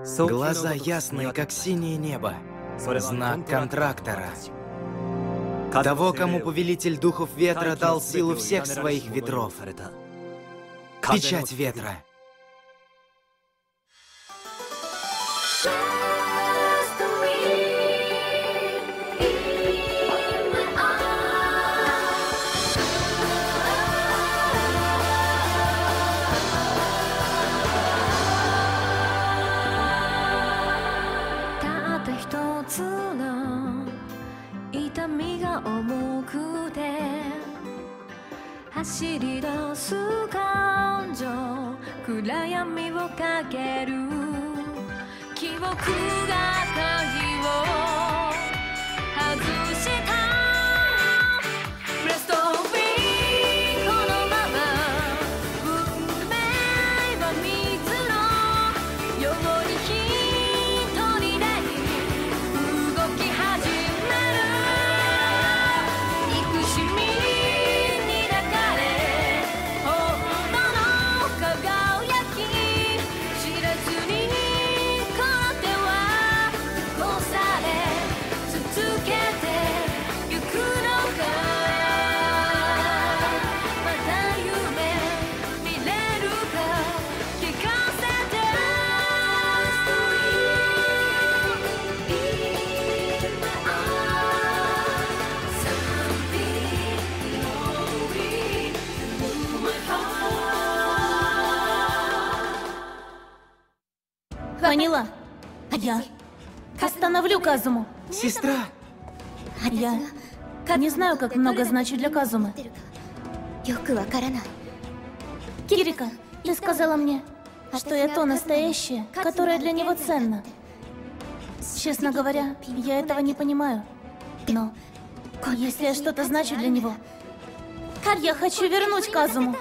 Глаза ясные, как синее небо. Знак контрактора. Того, кому повелитель духов ветра дал силу всех своих ветров. Печать ветра. Поняла. Я остановлю Казуму. Сестра! Я не знаю, как много значу для Казумы. Кирика, ты сказала мне, что я то настоящее, которое для него ценно. Честно говоря, я этого не понимаю. Но если я что-то значу для него, я хочу вернуть Казуму.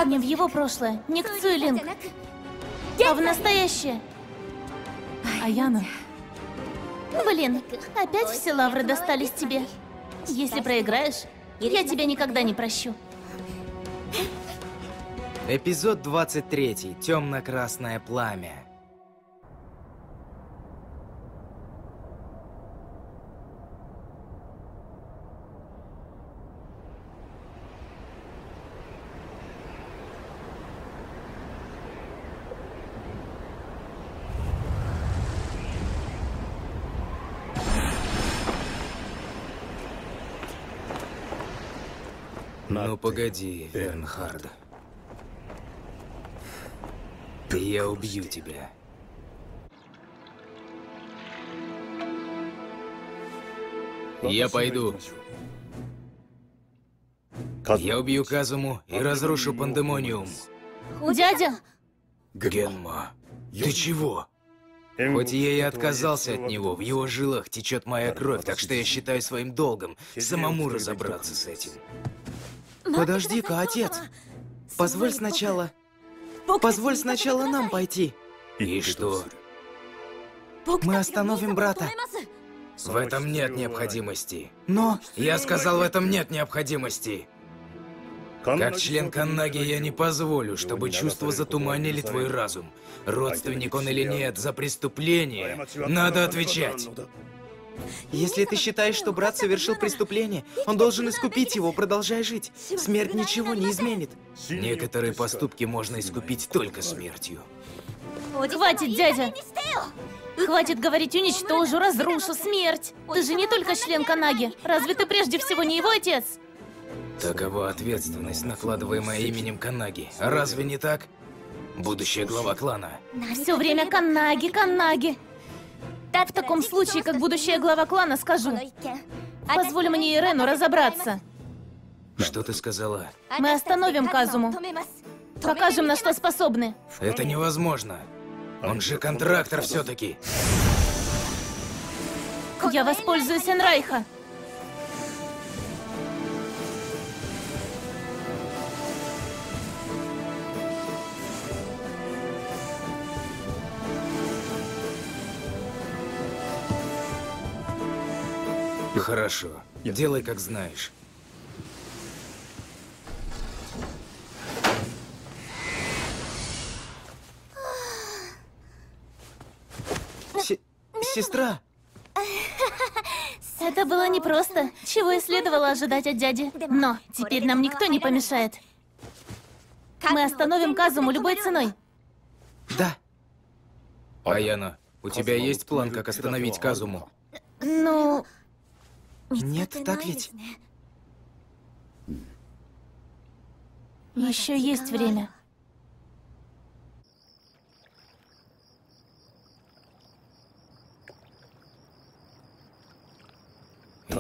Не в его прошлое, не к Цуилинг, а в настоящее. Аяна. Блин, опять все лавры достались тебе. Если проиграешь, я тебя никогда не прощу. Эпизод 23. Темно-красное пламя. Ну погоди, Вернхард. Я убью тебя. Я пойду. Я убью Казуму и разрушу Пандемониум. Дядя! Генма, ты чего? Хоть я и отказался от него, в его жилах течет моя кровь, так что я считаю своим долгом самому разобраться с этим. Подожди-ка, отец. Позволь сначала нам пойти. И что? Мы остановим брата. В этом нет необходимости. Но... Я сказал, в этом нет необходимости. Как член Каннаги я не позволю, чтобы чувства затуманили твой разум. Родственник он или нет, за преступление надо отвечать. Если ты считаешь, что брат совершил преступление, он должен искупить его, продолжай жить. Смерть ничего не изменит. Некоторые поступки можно искупить только смертью. Хватит, дядя! Хватит говорить уничтожу, разрушу, смерть! Ты же не только член Канаги. Разве ты прежде всего не его отец? Такова ответственность, накладываемая именем Канаги. А разве не так? Будущая глава клана. Все время Канаги, Канаги. В таком случае, как будущая глава клана, скажу. Позволь мне и Рену разобраться. Что ты сказала? Мы остановим Казуму. Покажем, на что способны. Это невозможно. Он же контрактор все-таки. Я воспользуюсь Энрайха. Хорошо. Делай, как знаешь. сестра. Это было непросто, чего и следовало ожидать от дяди. Но теперь нам никто не помешает. Мы остановим Казуму любой ценой. Да. Аяна, у тебя есть план, как остановить Казуму? Ну, Нет, так ведь? еще есть время.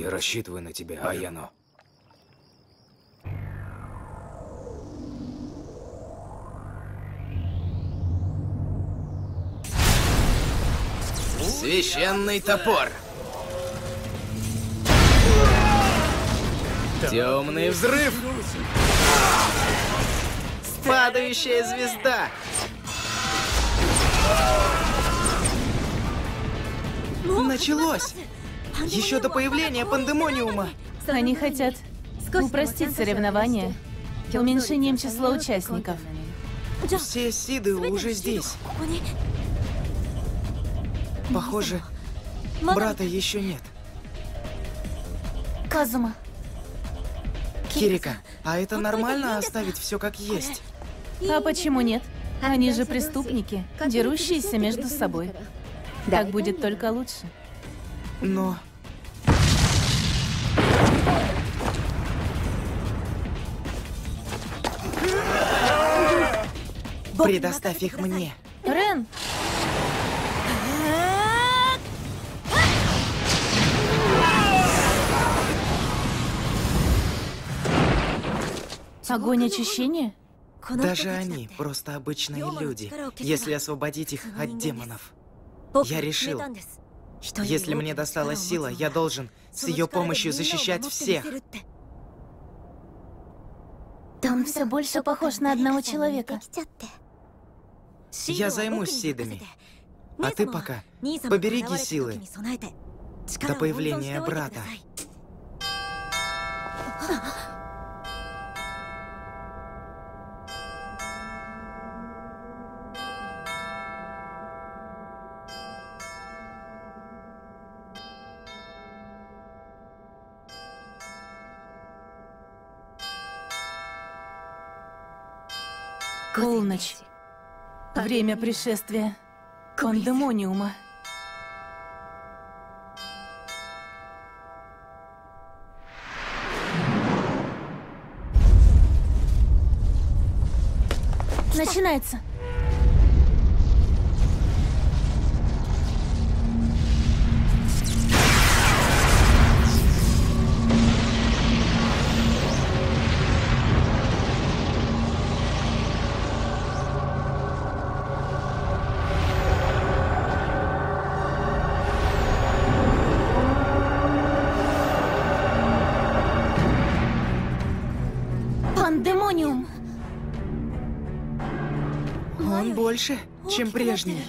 Я рассчитываю на тебя, Аяно. Священный топор. Темный взрыв. Падающая звезда. Началось. Еще до появления пандемониума. Они хотят упростить соревнования уменьшением числа участников. Все сиды уже здесь. Похоже, брата еще нет. Казума, Кирика, а это нормально оставить все как есть? а почему нет? Они же преступники, дерущиеся между собой. Так будет только лучше. Но... Предоставь их мне. Рен! Огонь очищения? Даже они просто обычные люди, если освободить их от демонов. Я решил, если мне досталась сила, я должен с ее помощью защищать всех. Он все больше похож на одного человека. Я займусь сидами. А ты пока побереги силы до появления брата. Полночь. Время пришествия пандемониума. Начинается. Пандемониум. Он больше, чем прежний.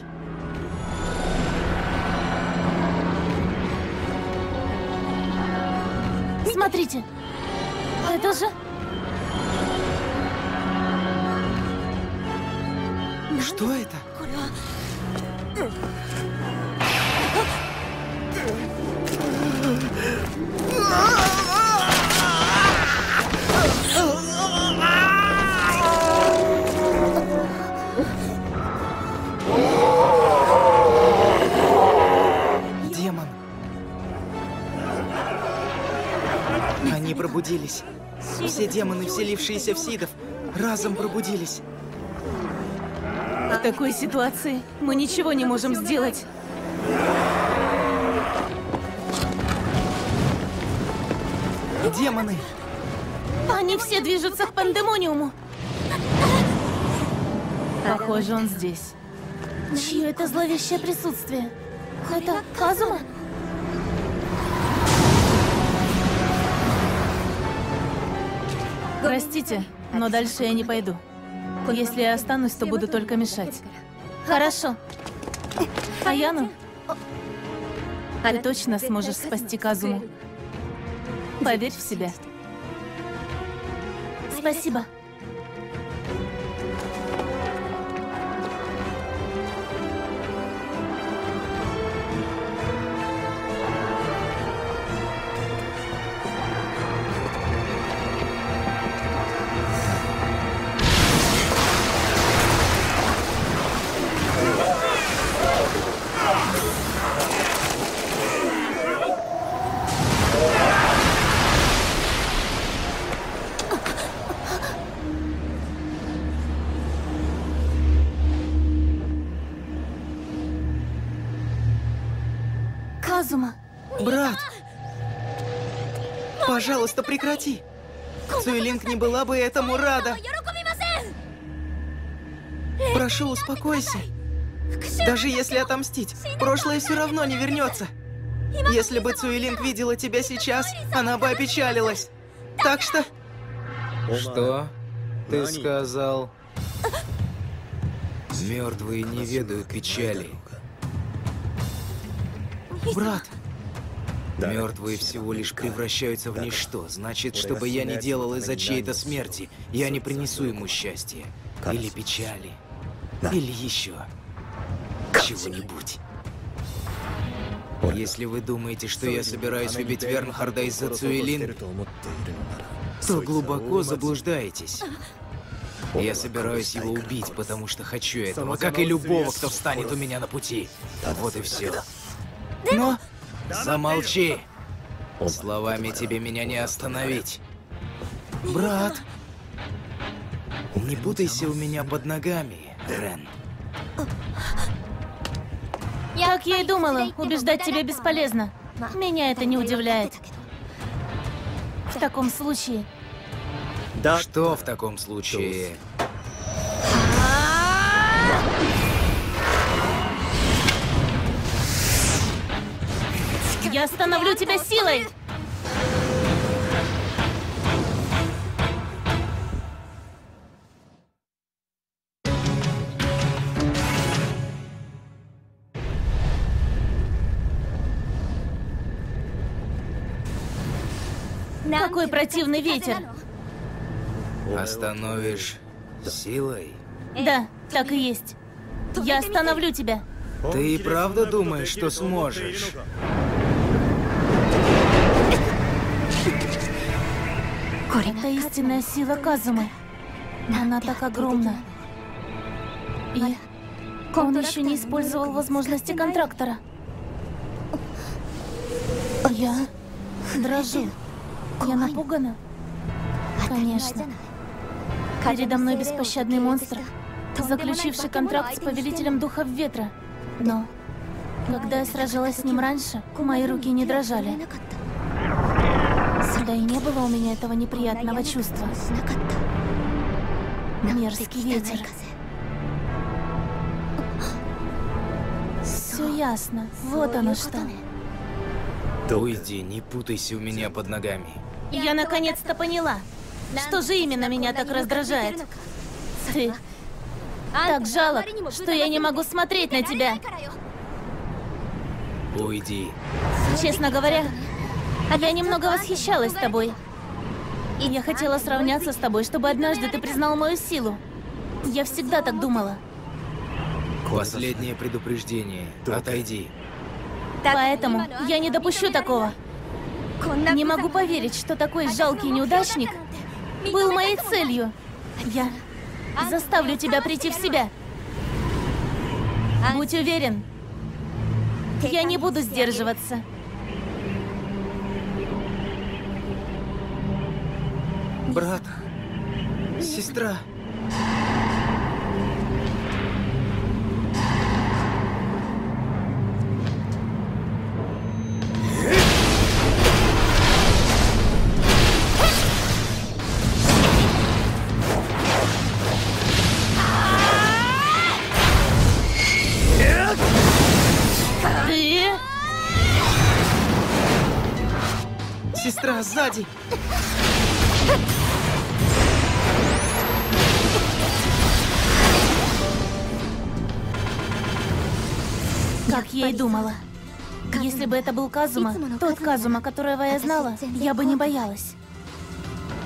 Смотрите. Это же... Что это? Демон. Они пробудились. Все демоны, вселившиеся в сидов, разом пробудились. В такой ситуации мы ничего не можем сделать. Демоны! Они все движутся к пандемониуму. Похоже, он здесь. Чье это зловещее присутствие? Это Казума? Простите, но дальше я не пойду. Если я останусь, то буду только мешать. Хорошо. Аяну, ты точно сможешь спасти Казуму. Поверь в себя. Спасибо. Казума. Брат! Пожалуйста, прекрати! Цуэлинг не была бы этому рада! Прошу, успокойся. Даже если отомстить, прошлое все равно не вернется. Если бы Цуэлинг видела тебя сейчас, она бы опечалилась. Так что... Что ты сказал? Мертвые не ведают печали. Брат, Мертвые всего лишь превращаются в ничто. Значит, что бы я ни делал из-за чьей-то смерти, я не принесу ему счастья. Или печали. Или еще чего-нибудь. Если вы думаете, что я собираюсь убить Вернхарда из-за Цуэлинг, то глубоко заблуждаетесь. Я собираюсь его убить, потому что хочу этого, как и любого, кто встанет у меня на пути. Вот и все. но... Замолчи! Словами тебе меня не остановить. Брат, Не путайся у меня под ногами, Рен. Как я и думала, убеждать тебя бесполезно. Меня это не удивляет. В таком случае... Что в таком случае? Я остановлю тебя силой! Какой противный ветер! Остановишь силой? Да, так и есть. Я остановлю тебя. Ты и правда думаешь, что сможешь? Это истинная сила Казумы. Она так огромна. И он еще не использовал возможности контрактора. Я дрожу. Я напугана. Конечно. Передо мной беспощадный монстр, заключивший контракт с Повелителем Духов Ветра. Но, когда я сражалась с ним раньше, мои руки не дрожали. Да и не было у меня этого неприятного чувства. Мерзкий ветер. Все ясно. Вот оно что. Уйди, не путайся у меня под ногами. Я наконец-то поняла, что же именно меня так раздражает. Ты так жалок, что я не могу смотреть на тебя. Уйди. Честно говоря, я немного восхищалась тобой. Я хотела сравняться с тобой, чтобы однажды ты признал мою силу. Я всегда так думала. Последнее предупреждение. Отойди. Поэтому я не допущу такого. Не могу поверить, что такой жалкий неудачник был моей целью. Я заставлю тебя прийти в себя. Будь уверен, я не буду сдерживаться. брат, сестра. Ты? Сестра, сзади! Как я и думала. Если бы это был Казума, тот Казума, которого я знала, я бы не боялась.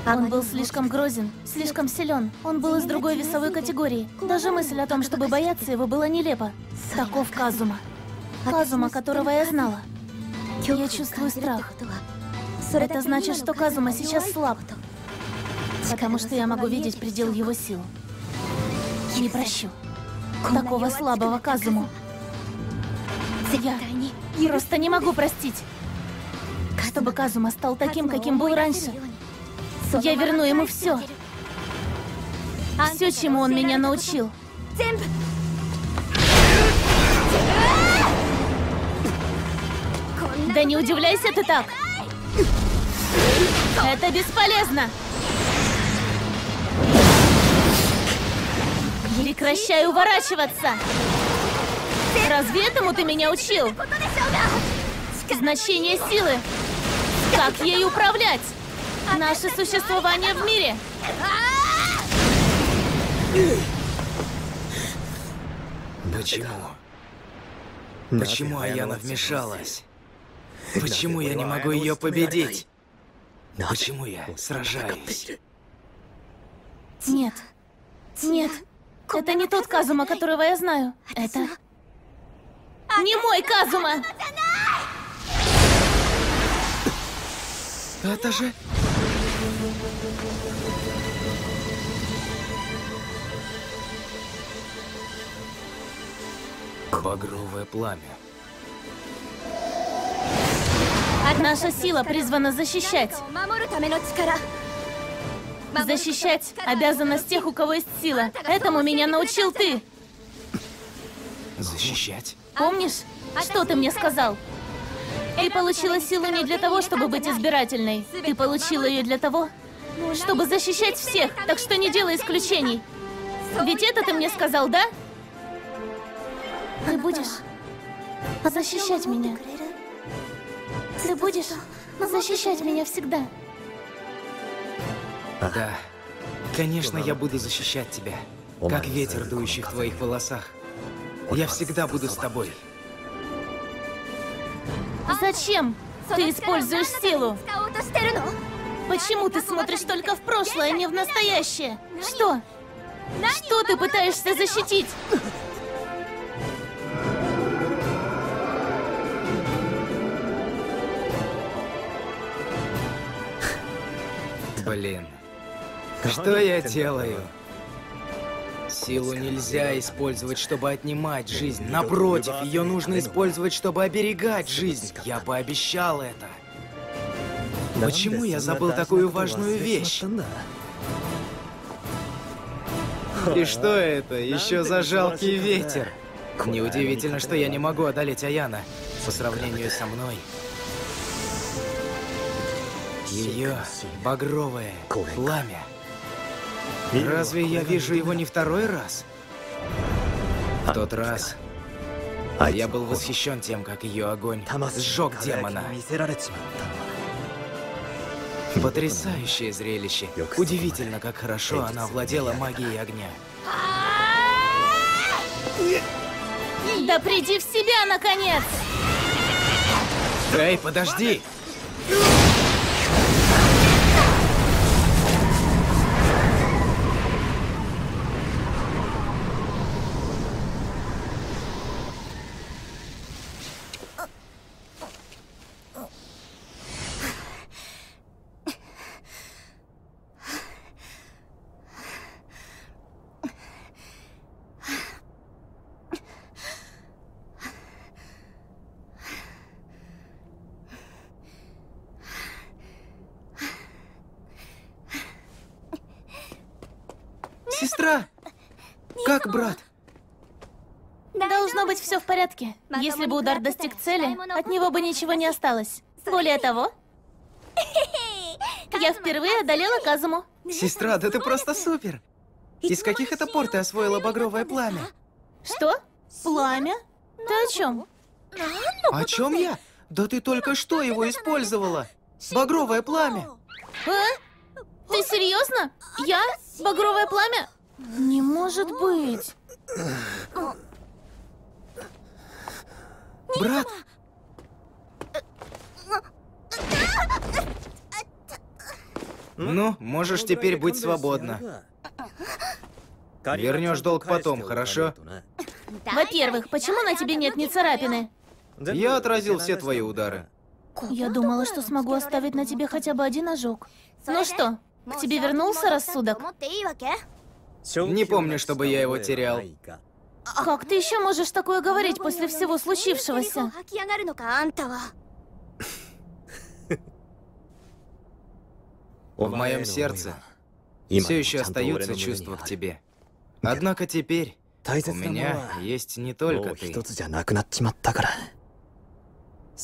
Он был слишком грозен, слишком силен. Он был из другой весовой категории. Даже мысль о том, чтобы бояться его, была нелепа. Таков Казума. Казума, которого я знала. Я чувствую страх. Это значит, что Казума сейчас слаб. Потому что я могу видеть предел его сил. Не прощу такого слабого Казуму. Я просто не могу простить. Чтобы Казума стал таким, каким был раньше. Я верну ему все. Все, чему он меня научил. Да не удивляйся ты так! Это бесполезно! Прекращай уворачиваться! Разве этому ты меня учил? Значение силы! Как ей управлять? Наше существование в мире! Почему? Почему Аяна вмешалась? Почему я не могу ее победить? Почему я сражаюсь? Нет. Нет. Это не тот Казума, которого я знаю. Это... не мой Казума! Это же... Багровое пламя. Наша сила призвана защищать. Защищать — обязанность тех, у кого есть сила. Этому меня научил ты. Защищать? Помнишь, что ты мне сказал? Ты получила силу не для того, чтобы быть избирательной. Ты получила ее для того, чтобы защищать всех. Так что не делай исключений. Ведь это ты мне сказал, да? Ты будешь защищать меня. Ты будешь защищать меня всегда. Да. Конечно, я буду защищать тебя. Как ветер, дующий в твоих волосах. Я всегда буду с тобой. Зачем ты используешь силу? Почему ты смотришь только в прошлое, а не в настоящее? Что? Что ты пытаешься защитить? Блин. Что я делаю? Силу нельзя использовать, чтобы отнимать жизнь. Напротив, ее нужно использовать, чтобы оберегать жизнь. Я пообещал это. Почему я забыл такую важную вещь? И что это? Еще за жалкий ветер. Неудивительно, что я не могу одолеть Аяна. По сравнению со мной. Ее багровое пламя. Разве я вижу его не второй раз? В тот раз я был восхищен тем, как ее огонь сжег демона. Потрясающее зрелище. Удивительно, как хорошо она владела магией огня. Да приди в себя, наконец! Эй, подожди! Сестра! Как брат? Должно быть все в порядке. Если бы удар достиг цели, от него бы ничего не осталось. Более того, я впервые одолела Казуму. Сестра, да ты просто супер! Из каких это пор ты освоила багровое пламя? Что? Пламя? Ты о чем? О чем я? Да ты только что его использовала! Багровое пламя! А? Ты серьезно? Я? Багровое пламя? Не может быть. Брат! Ну, можешь теперь быть свободна. Вернешь долг потом, хорошо? Во-первых, почему на тебе нет ни царапины? Я отразил все твои удары. Я думала, что смогу оставить на тебе хотя бы один ожог. Ну что, к тебе вернулся рассудок? Не помню, чтобы я его терял. Как ты еще можешь такое говорить после всего случившегося? В моем сердце все еще остаются чувства к тебе. Однако теперь у меня есть не только ты.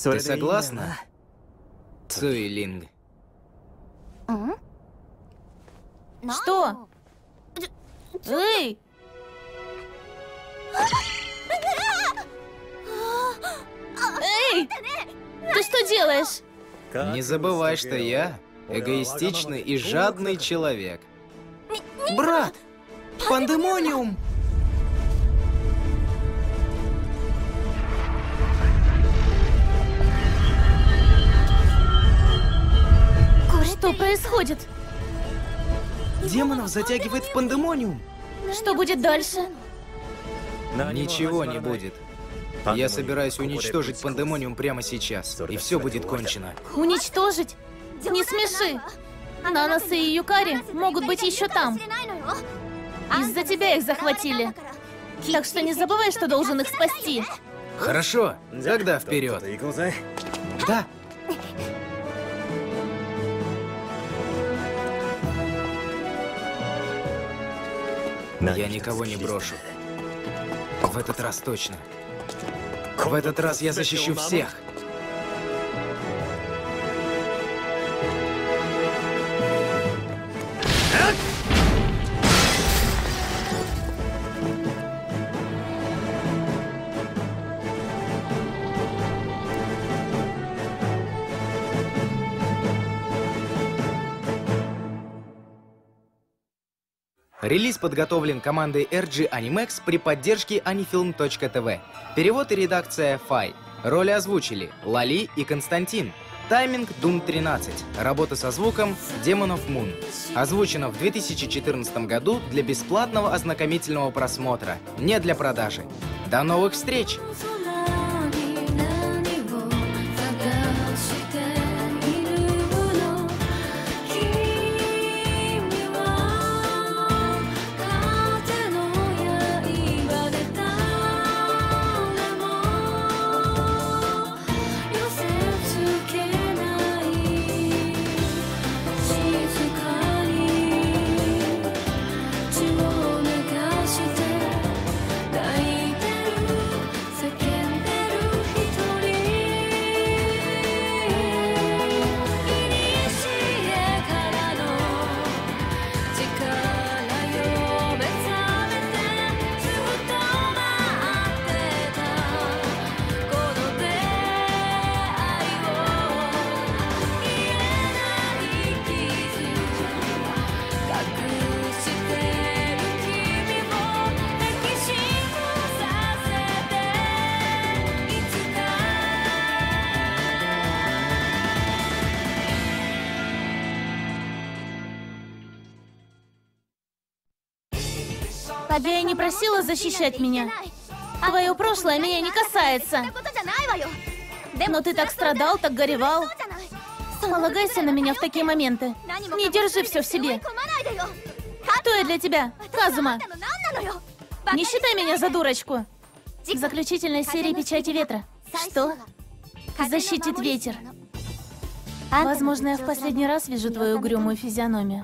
Ты согласна, Цуилинг? Что? Эй! Эй! Ты что делаешь? Не забывай, что я эгоистичный и жадный человек. Брат! Пандемониум! Что происходит? Демонов затягивает в пандемониум. Что будет дальше? Ничего не будет. Я собираюсь уничтожить пандемониум прямо сейчас, и все будет кончено. Уничтожить? Не смеши. Наносы и Юкари могут быть еще там. Из-за тебя их захватили. Так что не забывай, что должен их спасти. Хорошо, тогда вперед. Да. Я никого не брошу. В этот раз точно. В этот раз я защищу всех. Релиз подготовлен командой RG Animax при поддержке Anifilm.tv. Перевод и редакция Фай. Роли озвучили Лали и Константин. Тайминг Doom 13. Работа со звуком Demon of Moon. Озвучено в 2014 году для бесплатного ознакомительного просмотра, не для продажи. До новых встреч! Я и не просила защищать меня. Твое прошлое меня не касается. Но ты так страдал, так горевал. Полагайся на меня в такие моменты. Не держи все в себе. Кто я для тебя, Казума? Не считай меня за дурочку. В заключительной серии «Печати ветра». Что? Защитит ветер. Возможно, я в последний раз вижу твою угрюмую физиономию.